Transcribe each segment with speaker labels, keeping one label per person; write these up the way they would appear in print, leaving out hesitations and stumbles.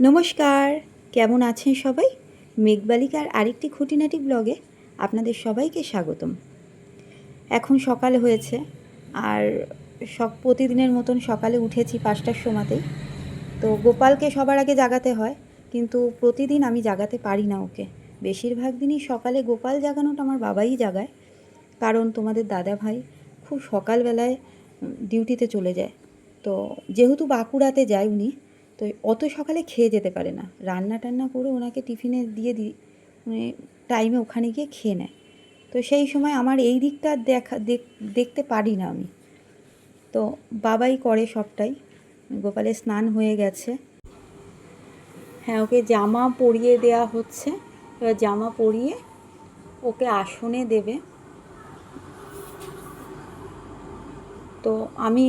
Speaker 1: নমস্কার, কেমন আছেন সবাই? মেঘবালিকার আরেকটি খুঁটিনাটি ব্লগে আপনাদের সবাইকে স্বাগতম। এখন সকাল হয়েছে আর প্রতিদিনের মতন সকালে উঠেছি 5টার সময়তেই। তো গোপালকে সবার আগে জাগাতে হয়, কিন্তু প্রতিদিন আমি জাগাতে পারি না ওকে। বেশিরভাগ দিনই সকালে গোপাল জাগানোটা আমার বাবাই জাগায়, কারণ তোমাদের দাদা ভাই খুব সকালবেলায় ডিউটিতে চলে যায়। তো যেহেতু বাঁকুড়াতে যায় উনি, তো অত সকালে খেয়ে যেতে পারে না। রান্না টান্না করে ওনাকে টিফিনে দিয়ে দিই, মানে টাইমে ওখানে গিয়ে খেয়ে নেয়। তো সেই সময় আমার এই দিকটা দেখতে পারি না আমি। তো বাবাই করে সবটাই। গোপালের স্নান হয়ে গেছে। হ্যাঁ, ওকে জামা পরিয়ে দেওয়া হচ্ছে। এবার জামা পরিয়ে ওকে আসনে দেবে। তো আমি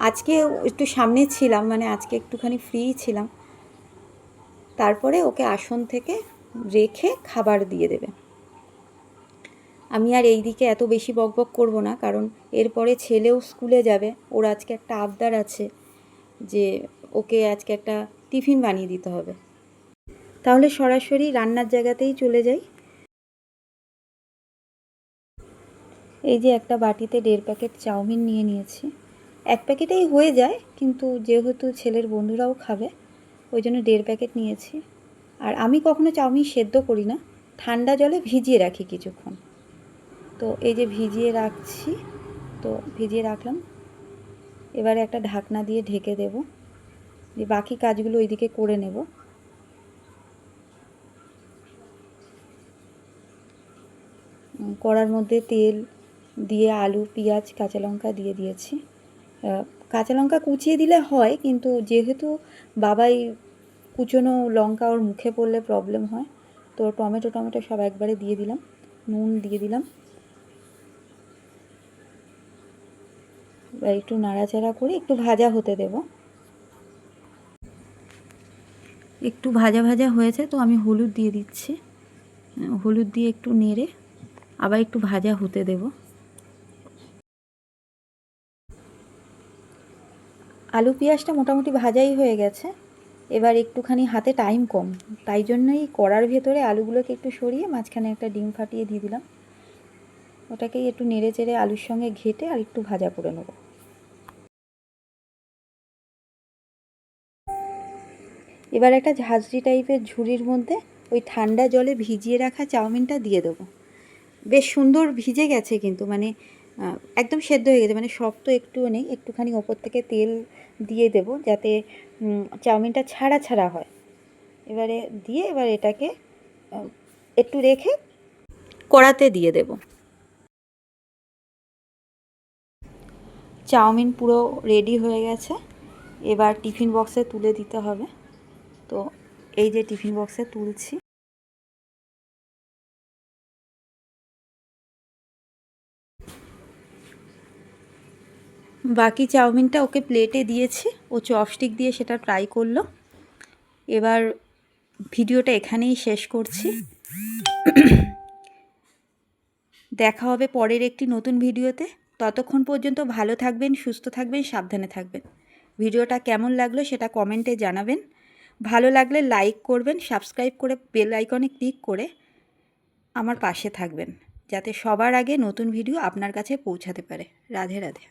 Speaker 1: আজকে একটু সামনে ছিলাম, মানে আজকে একটুখানি ফ্রি ছিলাম। তারপরে ওকে আসন থেকে রেখে খাবার দিয়ে দেবে। আমি আর এই দিকে এত বেশি বকবক করব না, কারণ এরপরে ছেলেও স্কুলে যাবে। ওর আজকে একটা আবদার আছে যে ওকে আজকে একটা টিফিন বানিয়ে দিতে হবে। তাহলে সরাসরি রান্নার জায়গাতেই চলে যাই। এই যে একটা বাটিতে 1.5 প্যাকেট চাউমিন নিয়ে নিয়েছি। 1 প্যাকেটেই হয়ে যায়, কিন্তু যেহেতু ছেলের বন্ধুরাও খাবে ওই জন্য 1.5 প্যাকেট নিয়েছি। আর আমি কখনো চাউমিন সেদ্ধ করি না, ঠান্ডা জলে ভিজিয়ে রাখি কিছুক্ষণ। তো এই যে ভিজিয়ে রাখছি, তো ভিজিয়ে রাখলাম। এবারে একটা ঢাকনা দিয়ে ঢেকে দেব, যে বাকি কাজগুলো ওইদিকে করে নেব। কড়ার মধ্যে তেল দিয়ে আলু, পেঁয়াজ, কাঁচা লঙ্কা দিয়ে দিয়েছি। কাঁচা লঙ্কা কুচিয়ে দিলে হয়, কিন্তু যেহেতু বাবাই কুচনো লঙ্কা ওর মুখে পড়লে প্রবলেম হয়, তো টমেটো সব একবারে দিয়ে দিলাম। নুন দিয়ে দিলাম। এবার একটু নাড়াচাড়া করে একটু ভাজা হতে দেব। একটু ভাজা ভাজা হয়েছে, তো আমি হলুদ দিয়ে দিচ্ছি। হলুদ দিয়ে একটু নেড়ে আবার একটু ভাজা হতে দেব। আলু পেঁয়াজটা মোটামুটি ভাজাই হয়ে গেছে। এবার একটুখানি হাতে টাইম কম, তাই জন্যই কড়ার ভেতরে আলুগুলোকে একটু সরিয়ে মাঝখানে একটা ডিম ফাটিয়ে দিয়ে দিলাম। ওটাকেই একটু নেড়ে চেড়ে আলুর সঙ্গে ঘেটে আর একটু ভাজা করে নেব। এবার একটা ঝাঁঝরি টাইপের ঝুড়ির মধ্যে ওই ঠান্ডা জলে ভিজিয়ে রাখা চাউমিনটা দিয়ে দেবো। বেশ সুন্দর ভিজে গেছে, কিন্তু মানে একদম সেদ্ধ হয়ে গেছে, মানে শক্ত একটুও নেই। একটুখানি ওপর থেকে তেল দিয়ে দেব যাতে চাউমিনটা ছাড়া ছাড়া হয়। এবারে দিয়ে এবার এটাকে একটু রেখে কড়াতে দিয়ে দেব। চাউমিন পুরো রেডি হয়ে গেছে। এবার টিফিন বক্সে তুলে দিতে হবে। তো এই যে টিফিন বক্সে তুলছি। বাকি চাউমিনটা ওকে প্লেটে দিয়েছি, ও চপস্টিক দিয়ে সেটা ট্রাই করলো। এবার ভিডিওটা এখানেই শেষ করছি। দেখা হবে পরের একটি নতুন ভিডিওতে। ততক্ষণ পর্যন্ত ভালো থাকবেন, সুস্থ থাকবেন, সাবধানে থাকবেন। ভিডিওটা কেমন লাগলো সেটা কমেন্টে জানাবেন। ভালো লাগলে লাইক করবেন, সাবস্ক্রাইব করে বেল আইকনে ক্লিক করে আমার পাশে থাকবেন, যাতে সবার আগে নতুন ভিডিও আপনার কাছে পৌঁছাতে পারে। রাধে রাধে।